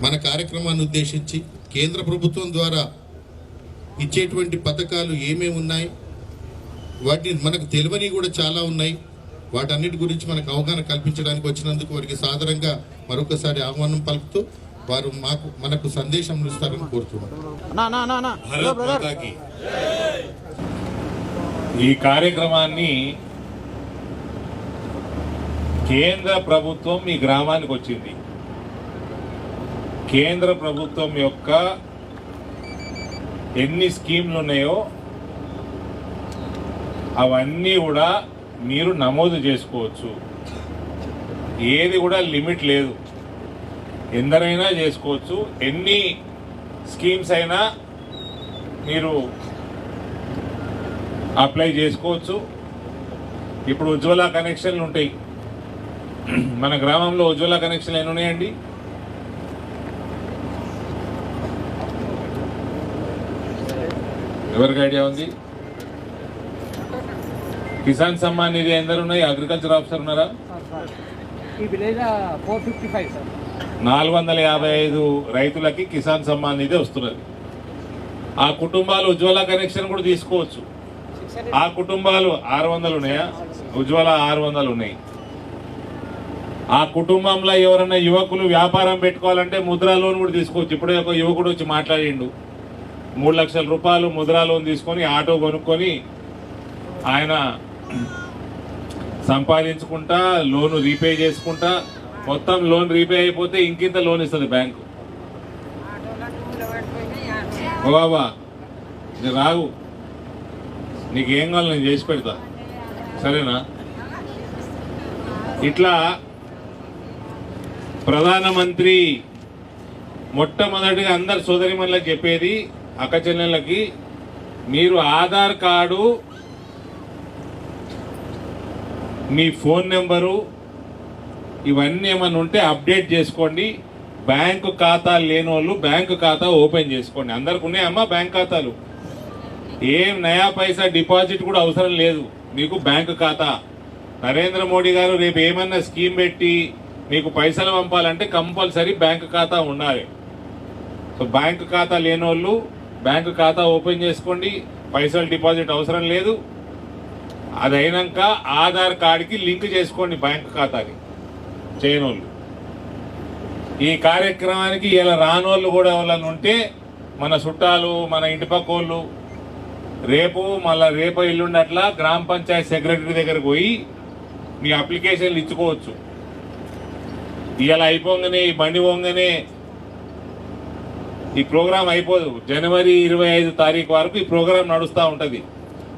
మన కార్యక్రమాన్ని ఉద్దేశించి కేంద్ర ప్రభుత్వం ద్వారా ఇచ్చేటువంటి పథకాలు ఏమేమి ఉన్నాయి, వాటిని మనకు తెలియని కూడా చాలా ఉన్నాయి. వాటన్నిటి గురించి మనకు అవగాహన కల్పించడానికి వచ్చినందుకు వారికి సాదరంగా మరొకసారి ఆహ్వానం పలుకుతూ వారు మనకు సందేశం ఇస్తారని కోరుతున్నాను. ఈ కార్యక్రమాన్ని కేంద్ర ప్రభుత్వం ఈ గ్రామానికి వచ్చింది. కేంద్ర ప్రభుత్వం యొక్క ఎన్ని స్కీమ్లు ఉన్నాయో అవన్నీ కూడా మీరు నమోదు చేసుకోవచ్చు. ఏది కూడా లిమిట్ లేదు, ఎందరైనా చేసుకోవచ్చు. ఎన్ని స్కీమ్స్ అయినా మీరు అప్లై చేసుకోవచ్చు. ఇప్పుడు ఉజ్వల కనెక్షన్లు ఉంటాయి. మన గ్రామంలో ఉజ్వల కనెక్షన్లు ఎన్ని ఉన్నాయండి? ఎవరికి ఐడియా ఉంది? కిసాన్ సమ్మాన్ నిధి ఎందరు ఉన్నాయి? అగ్రికల్చర్ ఆఫీసర్ ఉన్నారా? 455 రైతులకి కిసాన్ సమ్మాన్ నిధి వస్తున్నది. ఆ కుటుంబాలు ఉజ్వల కనెక్షన్ కూడా తీసుకోవచ్చు. ఆ కుటుంబాలు 600 ఉన్నాయా? ఉజ్వల 600 ఉన్నాయి. ఆ కుటుంబంలో ఎవరైనా యువకులు వ్యాపారం పెట్టుకోవాలంటే ముద్రా లోన్ కూడా తీసుకోవచ్చు. ఇప్పుడే ఒక యువకుడు వచ్చి మాట్లాడిండు. 3 లక్షల రూపాయలు ముద్రా లోన్ తీసుకొని ఆటో కొనుక్కొని ఆయన సంపాదించుకుంటా లోను రీపే చేసుకుంటా, మొత్తం లోన్ రీపే అయిపోతే ఇంకింత లోన్ ఇస్తుంది బ్యాంకు. ఓ బాబా రాగు, నీకేం కావాలి నేను చేసి పెడతా, సరేనా? ఇట్లా ప్రధానమంత్రి మొట్టమొదటిగా అందరు సోదరిమణులకు చెప్పేది, అక్క చెల్లెళ్ళకి, మీరు ఆధార్ కార్డు, మీ ఫోన్ నెంబరు ఇవన్నీ ఏమన్నా ఉంటే అప్డేట్ చేసుకోండి. బ్యాంకు ఖాతా లేని వాళ్ళు బ్యాంకు ఖాతా ఓపెన్ చేసుకోండి. అందరికి ఉన్నాయమ్మా బ్యాంక్ ఖాతాలు. ఏం నయా పైసా డిపాజిట్ కూడా అవసరం లేదు, మీకు బ్యాంకు ఖాతా. నరేంద్ర మోడీ గారు రేపు ఏమన్నా స్కీమ్ పెట్టి మీకు పైసలు పంపాలంటే కంపల్సరీ బ్యాంకు ఖాతా ఉండాలి. సో బ్యాంకు ఖాతా లేని వాళ్ళు బ్యాంకు ఖాతా ఓపెన్ చేసుకోండి. పైసలు డిపాజిట్ అవసరం లేదు. అది అయినాక ఆధార్ కార్డుకి లింక్ చేసుకోండి బ్యాంకు ఖాతాకి చేయనోళ్ళు. ఈ కార్యక్రమానికి ఇలా రానోళ్ళు కూడా ఎవరైనా ఉంటే మన చుట్టాలు, మన ఇంటి పక్కోళ్ళు, రేపు ఎల్లుండి అట్లా గ్రామ పంచాయతీ సెక్రటరీ దగ్గరకు పోయి మీ అప్లికేషన్లు ఇచ్చుకోవచ్చు. ఇలా అయిపోగానే ఈ బండి పోగానే ఈ ప్రోగ్రాం అయిపోదు. జనవరి 25 తారీఖు వరకు ఈ ప్రోగ్రాం నడుస్తూ ఉంటుంది.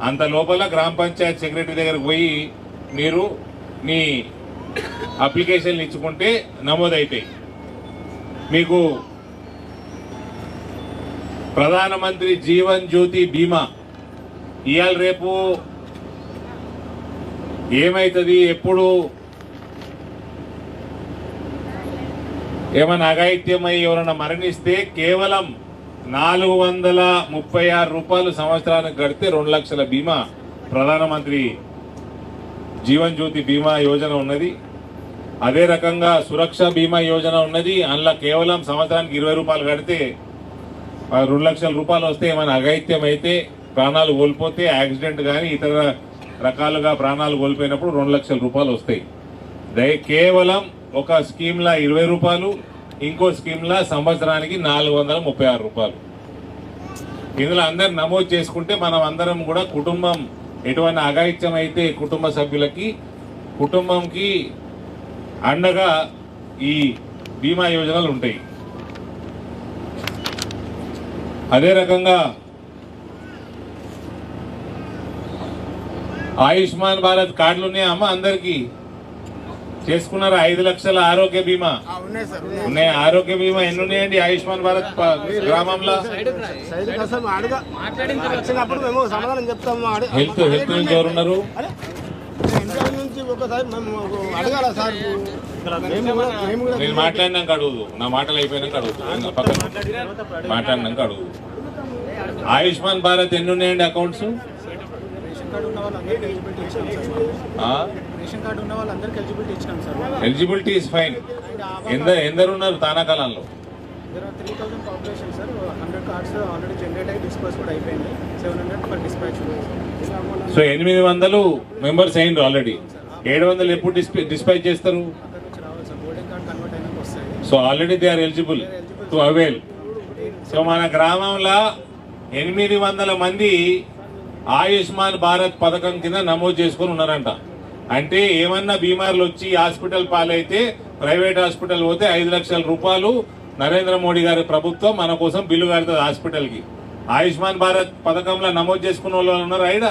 అంత లోపల గ్రామ పంచాయతీ సెక్రటరీ దగ్గరకు పోయి మీరు మీ అప్లికేషన్లు ఇచ్చుకుంటే నమోదవుతాయి. మీకు ప్రధానమంత్రి జీవన్ జ్యోతి బీమా ఇవాళ రేపు ఏమవుతుంది, ఎప్పుడు ఏమైనా అఘాయిత్యమై ఎవరైనా మరణిస్తే కేవలం 436 రూపాయలు సంవత్సరానికి కడితే 2 లక్షల బీమా ప్రధానమంత్రి జీవన్ జ్యోతి బీమా యోజన ఉన్నది. అదే రకంగా సురక్ష బీమా యోజన ఉన్నది. అందులో కేవలం సంవత్సరానికి 20 రూపాయలు కడితే 2 లక్షల రూపాయలు వస్తే ఏమైనా అఘాయిత్యం అయితే, ప్రాణాలు కోల్పోతే, యాక్సిడెంట్ కానీ ఇతర రకాలుగా ప్రాణాలు కోల్పోయినప్పుడు 2 లక్షల రూపాయలు వస్తాయి. కేవలం ఒక స్కీమ్లా 20 రూపాయలు, ఇంకో స్కీమ్లా సంవత్సరానికి 436 రూపాయలు. ఇందులో అందరు నమోదు చేసుకుంటే మనం అందరం కూడా కుటుంబం ఎటువంటి అఘాయిత్యం అయితే కుటుంబ సభ్యులకి, కుటుంబంకి అండగా ఈ బీమా యోజనలు ఉంటాయి. అదే రకంగా ఆయుష్మాన్ భారత్ కార్డులు ఉన్నాయా అమ్మ? అందరికి చేసుకున్నారా? 5 లక్షల ఆరోగ్య బీమా ఉన్నాయి. ఆరోగ్య బీమా ఎన్ని ఉన్నాయండి ఆయుష్మాన్ భారత్ గ్రామంలో? హెల్త్ నుంచి ఎవరున్నారు? నేను మాట్లాడినాక అడుగుదు, నా మాటలు అయిపోయినాక అడుగుదు, పక్కన మాట్లాడినాక అడుగుదు. ఆయుష్మాన్ భారత్ ఎన్ని ఉన్నాయండి అకౌంట్స్? Eligibility is fine. ఎందరు ఉన్నారు తానాకాలంలో? There are 3,000 population, sir. 100 cards already generated, dispersed కూడా అయిపోయింది. 700 for dispatch. సో 800 మెంబర్స్ అయింది ఆల్రెడీ. 700 ఎప్పుడు డిస్పాచ్ చేస్తారు? అక్కడ నుంచి రావాలి సార్. గోల్డెన్ కార్డ్ కన్వర్ట్ అయినాక వస్తాయి. So already they are eligible to avail. So మన గ్రామంలో 800 మంది ఆయుష్మాన్ భారత్ పథకం కింద నమోదు చేసుకుని ఉన్నారంట. అంటే ఏమన్నా బీమార్లు వచ్చి హాస్పిటల్ పాలైతే ప్రైవేట్ హాస్పిటల్ పోతే 5 లక్షల రూపాయలు నరేంద్ర మోడీ గారి ప్రభుత్వం మన కోసం బిల్లు కడుతుంది హాస్పిటల్కి. ఆయుష్మాన్ భారత్ పథకంలో నమోదు చేసుకున్న వాళ్ళు ఉన్నారు. అయినా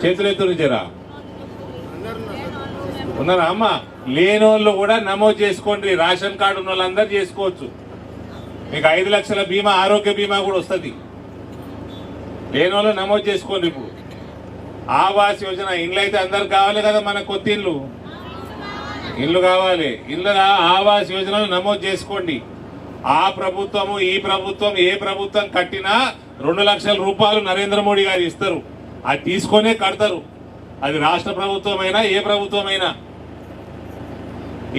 చేతులు ఎత్తునిచ్చారా? ఉన్నారా అమ్మ? లేని వాళ్ళు కూడా నమోదు చేసుకోండి. రేషన్ కార్డు ఉన్న వాళ్ళందరూ చేసుకోవచ్చు. మీకు 5 లక్షల బీమా, ఆరోగ్య బీమా కూడా వస్తుంది. లేని వాళ్ళు నమోదు చేసుకోండి. ఇప్పుడు ఆవాస్ యోజన ఇండ్లు అయితే అందరు కావాలి కదా, మన కొత్త ఇల్లు కావాలి. ఇల్లు ఆవాస్ యోజనలు నమోదు చేసుకోండి. ఆ ప్రభుత్వము ఈ ప్రభుత్వం ఏ ప్రభుత్వం కట్టినా 2 లక్షల రూపాయలు నరేంద్ర మోడీ గారు ఇస్తారు. అది తీసుకొనే కడతారు. అది రాష్ట్ర ప్రభుత్వం అయినా ఏ ప్రభుత్వం అయినా.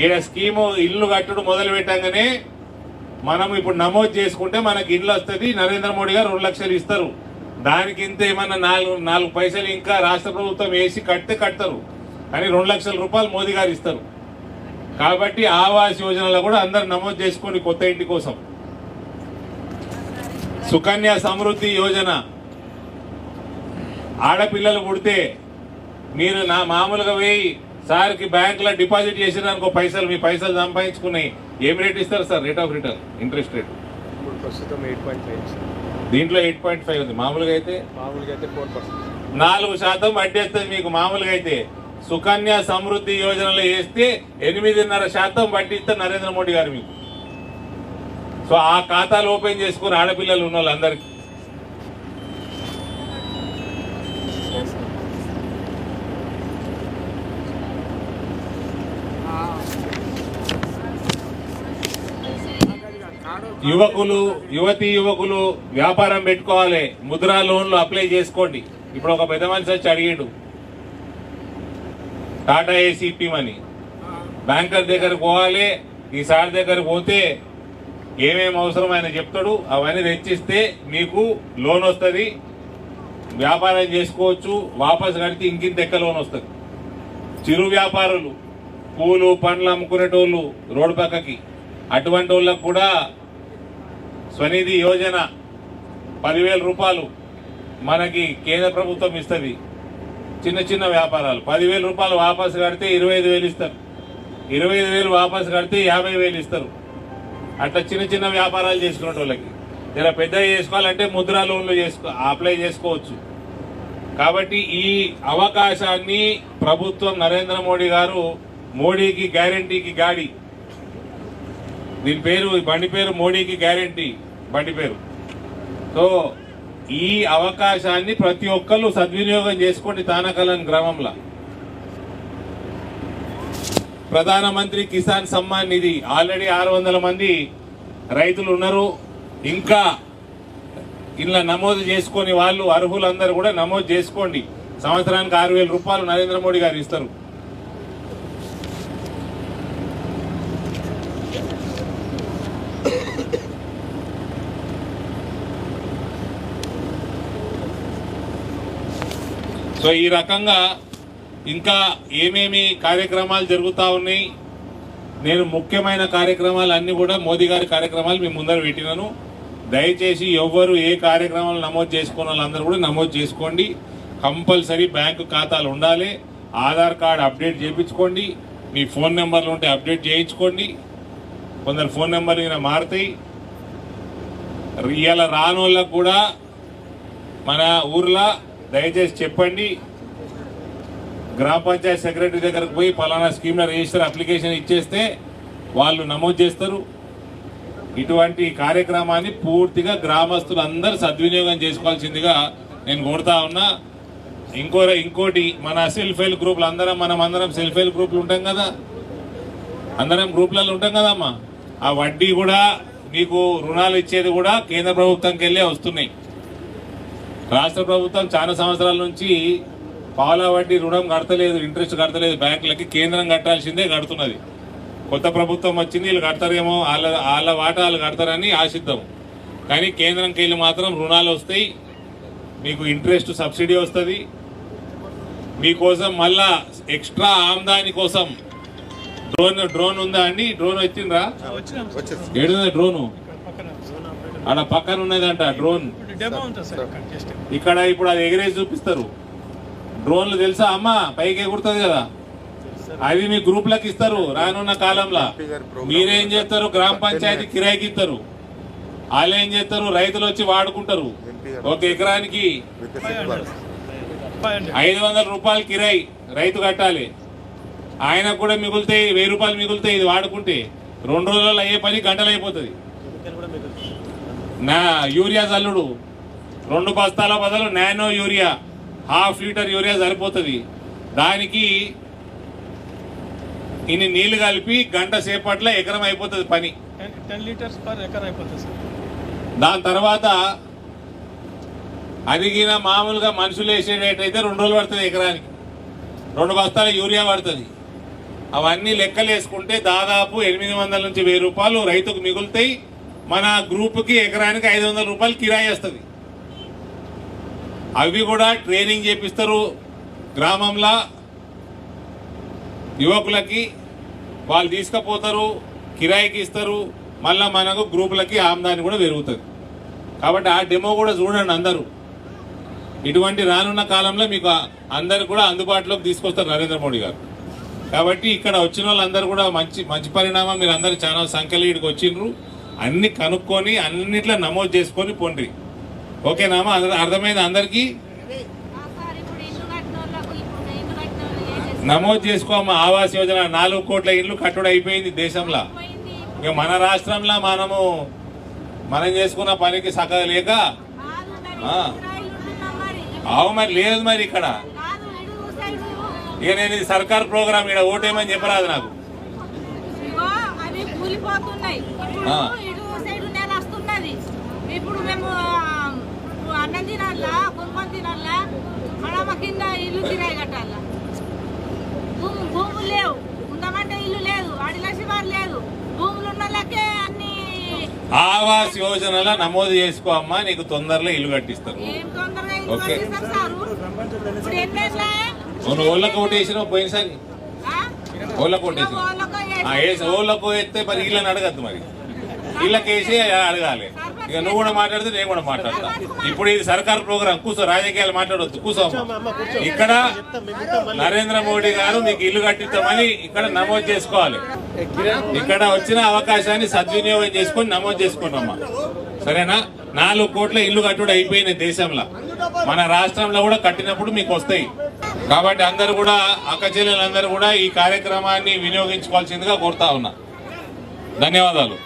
ఈడ స్కీము ఇల్లు కట్టడం మొదలు పెట్టగానే మనం ఇప్పుడు నమోదు చేసుకుంటే మనకి ఇల్లు వస్తుంది. నరేంద్ర మోడీ గారు 2 లక్షలు ఇస్తారు. దానికి ఇంత ఏమన్నా 4 పైసలు ఇంకా రాష్ట్ర ప్రభుత్వం వేసి కడతారు. కానీ 2 లక్షల రూపాయలు మోదీ గారు ఇస్తారు. కాబట్టి ఆవాస్ యోజనలో కూడా అందరు నమోదు చేసుకోండి కొత్త ఇంటి కోసం. సుకన్య సమృద్ధి యోజన, ఆడపిల్లలు పుడితే మీరు నా మామూలుగా పోయి సార్కి బ్యాంకులో డిపాజిట్ చేసినారనుకో పైసలు, మీ పైసలు సంపాదించుకున్నాయి, ఏం రేట్ ఇస్తారు sir? Rate of return, interest rate ప్రస్తుతం 8.5. దీంట్లో 8.5 ఉంది. మామూలుగా అయితే 4%. 4% వడ్డీ వస్తుంది మీకు. మామూలుగా అయితే సుకన్య సమృద్ధి యోజనలో వేస్తే 8.5% వడ్డీ ఇస్తారు నరేంద్ర మోడీ గారు మీకు. సో ఆ ఖాతాలు ఓపెన్ చేసుకుని ఆడపిల్లలు ఉన్న వాళ్ళందరికీ. యువకులు వ్యాపారం పెట్టుకోవాలి. ముద్రా లోన్లు అప్లై చేసుకోండి. ఇప్పుడు ఒక పెద్ద మనిషి వచ్చి అడిగిండు టాటా ఏసీ ఇప్పిమని. బ్యాంకర్ దగ్గరకు పోవాలి. ఈ సార్ దగ్గరకు పోతే ఏమేమి అవసరం ఆయన చెప్తాడు. అవన్నీ తెచ్చిస్తే మీకు లోన్ వస్తుంది. వ్యాపారం చేసుకోవచ్చు. వాపస్ కడితే ఇంకింత ఎక్క లోన్ వస్తుంది. చిరు వ్యాపారులు, పూలు పండ్లు అమ్ముకునేటోళ్ళు రోడ్డు పక్కకి, అటువంటి వాళ్ళకు కూడా స్వనిధి యోజన 10,000 రూపాయలు మనకి కేంద్ర ప్రభుత్వం ఇస్తుంది. చిన్న వ్యాపారాలు 10,000 రూపాయలు వాపసు కడితే 25,000 ఇస్తారు. 25,000 వాపసు కడితే 50,000 ఇస్తారు. అట్లా చిన్న వ్యాపారాలు చేసుకునే వాళ్ళకి. ఇలా పెద్దగా చేసుకోవాలంటే ముద్రా లోన్లు అప్లై చేసుకోవచ్చు. కాబట్టి ఈ అవకాశాన్ని ప్రభుత్వం నరేంద్ర మోడీ గారు, మోడీకి గ్యారంటీకి గాడి, దీని పేరు, బండి పేరు మోడీకి గ్యారంటీ బండి పేరు. సో ఈ అవకాశాన్ని ప్రతి ఒక్కరు సద్వినియోగం చేసుకోండి. తానకలన్ గ్రామంలో ప్రధానమంత్రి కిసాన్ సమ్మాన్ నిధి ఆల్రెడీ 600 మంది రైతులు ఉన్నారు. ఇంకా ఇలా నమోదు చేసుకొని వాళ్ళు అర్హులందరూ కూడా నమోదు చేసుకోండి. సంవత్సరానికి 6,000 రూపాయలు నరేంద్ర మోడీ గారు ఇస్తారు. సో ఈ రకంగా ఇంకా ఏమేమి కార్యక్రమాలు జరుగుతూ ఉన్నాయి. నేను ముఖ్యమైన కార్యక్రమాలు అన్ని కూడా మోదీ గారి కార్యక్రమాలు మీ ముందర పెట్టినాను. దయచేసి ఎవ్వరు ఏ కార్యక్రమాలు నమోదు చేసుకున్న వాళ్ళందరూ కూడా నమోదు చేసుకోండి. కంపల్సరీ బ్యాంకు ఖాతాలు ఉండాలి. ఆధార్ కార్డు అప్డేట్ చేయించుకోండి. మీ ఫోన్ నెంబర్లు ఉంటే అప్డేట్ చేయించుకోండి. కొందరు ఫోన్ నెంబర్లు ఇలా మారుతాయి. ఇలా రాని వాళ్ళకు కూడా మన ఊర్లో దయచేసి చెప్పండి. గ్రామ పంచాయతీ సెక్రటరీ దగ్గరకు పోయి పలానా స్కీమ్లో రిజిస్టర్ అప్లికేషన్ ఇచ్చేస్తే వాళ్ళు నమోదు చేస్తారు. ఇటువంటి కార్యక్రమాన్ని పూర్తిగా గ్రామస్తులు అందరూ సద్వినియోగం చేసుకోవాల్సిందిగా నేను కోరుతా ఉన్నా. ఇంకోటి మన సెల్ఫ్ హెల్ప్ గ్రూపులు మనం అందరం సెల్ఫ్ హెల్ప్ గ్రూపులు ఉంటాం కదా, అందరం గ్రూపులలో ఉంటాం కదమ్మా. ఆ వడ్డీ కూడా మీకు రుణాలు ఇచ్చేది కూడా కేంద్ర ప్రభుత్వంకి వెళ్ళే వస్తున్నాయి. రాష్ట్ర ప్రభుత్వం చాలా సంవత్సరాల నుంచి పాల వడ్డీ రుణం కడతలేదు, ఇంట్రెస్ట్ కడతలేదు బ్యాంకులకి. కేంద్రం కట్టాల్సిందే కడుతున్నది. కొత్త ప్రభుత్వం వచ్చింది, వీళ్ళు కడతారేమో, వాళ్ళ వాటా వాళ్ళు కడతారని ఆశిద్దాం. కానీ కేంద్రంకి వెళ్ళి మాత్రం రుణాలు వస్తాయి, మీకు ఇంట్రెస్ట్ సబ్సిడీ వస్తుంది. మీకోసం మళ్ళా ఎక్స్ట్రా ఆమ్దాని కోసం డ్రోన్ ఉందా అండి? డ్రోన్ వచ్చిండ్రా? ఏడుందా డ్రోను? ఆడ పక్కన ఉన్నదంట డ్రోన్. ఇక్కడ ఇప్పుడు అది ఎగిరేసి చూపిస్తారు. డ్రోన్లు తెలుసా అమ్మా? పైకి ఎగురుతుంది కదా, అవి మీ గ్రూప్లకు ఇస్తారు రానున్న కాలంలో. మీరేం చేస్తారు? గ్రామ పంచాయతీ కిరాయికి ఇస్తారు. వాళ్ళు ఏం చేస్తారు? రైతులు వచ్చి వాడుకుంటారు. ఒక ఎకరానికి 500 రూపాయలు కిరాయి రైతు కట్టాలి. ఆయనకు కూడా మిగులుతాయి 1000 రూపాయలు మిగులుతాయి. ఇది వాడుకుంటే 2 రోజులలో అయ్యే పని గంటలు అయిపోతుంది. నా యూరియా చల్లుడు 2 బస్తాల బదులు నానో యూరియా 1/2 లీటర్ యూరియా సరిపోతుంది. దానికి ఇన్ని నీళ్లు కలిపి గంట సేపట్లో ఎకరం అయిపోతుంది పని. 10 లీటర్స్ పర్ ఎకర్ అయిపోతుంది సార్. దాని తర్వాత అదిగిన మామూలుగా మనుషులు వేసేటైతే 2 రోజులు పడుతుంది ఎకరానికి. 2 బస్తాల యూరియా పడుతుంది. అవన్నీ లెక్కలు వేసుకుంటే దాదాపు 800 నుంచి 1000 రూపాయలు రైతుకు మిగులుతాయి. మన గ్రూప్కి ఎకరానికి 500 రూపాయలు కిరాయి వస్తుంది. అవి కూడా ట్రైనింగ్ చేపిస్తారు గ్రామంలో యువకులకి. వాళ్ళు తీసుకుపోతారు, కిరాయికి ఇస్తారు. మళ్ళీ మనకు గ్రూపులకి ఆమ్దాని కూడా పెరుగుతుంది. కాబట్టి ఆ డెమో కూడా చూడండి అందరూ. ఇటువంటి రానున్న కాలంలో మీకు అందరు కూడా అందుబాటులోకి తీసుకొస్తారు నరేంద్ర మోడీ గారు. కాబట్టి ఇక్కడ వచ్చిన వాళ్ళందరూ కూడా మంచి పరిణామం. మీరు అందరూ చాలా సంఖ్యలో ఇక్కడికి వచ్చిండ్రు. అన్ని కనుక్కొని అన్నిట్లో నమోదు చేసుకొని పోండి. ఓకేనామా? అర్థమైంది అందరికీ? నమోదు చేసుకోమా. ఆవాస్ యోజన 4 కోట్ల ఇళ్ళు కట్టుడు అయిపోయింది దేశంలో. ఇక మన రాష్ట్రంలో మనం చేసుకున్న పనికి సగం లేక మరి లేదు. మరి ఇక్కడ ఇక నేను ఇది సర్కార్ ప్రోగ్రామ్, ఇక్కడ ఓటేమని చెప్పరాదు నాకు. ఇప్పుడు మేము అన్నం తినాలా, కొనుక్కొని తినాలా, కడమ కింద ఇల్లు కిరాయి కట్టాలా. భూములు లేవు, ఉండమంటే ఇల్లు లేదు, అడిల శివారు లేదు. భూములు ఉన్న లెక్కే అన్ని. ఆవాస్ యోజనలో నమోదు చేసుకో అమ్మా, నీకు తొందరలో ఇల్లు కట్టిస్తారు. ఏం తొందరగా ఇల్లు కట్టిస్తారు సారు? ఇప్పుడు ఎన్నేళ్ళే నువ్వు ఓళ్ళకు ఓటేసినావు పోయినసారి? ఓళ్ళకు ఓటేసినావు. ఓళ్ళకు ఎత్తే మరి ఇళ్ళని అడగద్దు. మరి ఇళ్ళకి వేసి అడగాలి. ఇక నువ్వు కూడా మాట్లాడితే నేను కూడా మాట్లాడతా. ఇప్పుడు ఇది సర్కార్ ప్రోగ్రామ్, కూర్చో. రాజకీయాలు మాట్లాడొద్దు, కూర్చో. ఇక్కడ నరేంద్ర మోడీ గారు మీకు ఇల్లు కట్టిస్తామని ఇక్కడ నమోదు చేసుకోవాలి. ఇక్కడ వచ్చిన అవకాశాన్ని సద్వినియోగం చేసుకొని నమోదు చేసుకున్నామ్మా. సరేనా? 4 కోట్ల ఇల్లు కట్టుడు అయిపోయిన దేశంలో. మన రాష్ట్రంలో కూడా కట్టినప్పుడు మీకు వస్తాయి. కాబట్టి అందరూ కూడా, అక్క చెల్లెలందరూ కూడా ఈ కార్యక్రమాన్ని వినియోగించుకోవాల్సిందిగా కోరుతా ఉన్నా. ధన్యవాదాలు.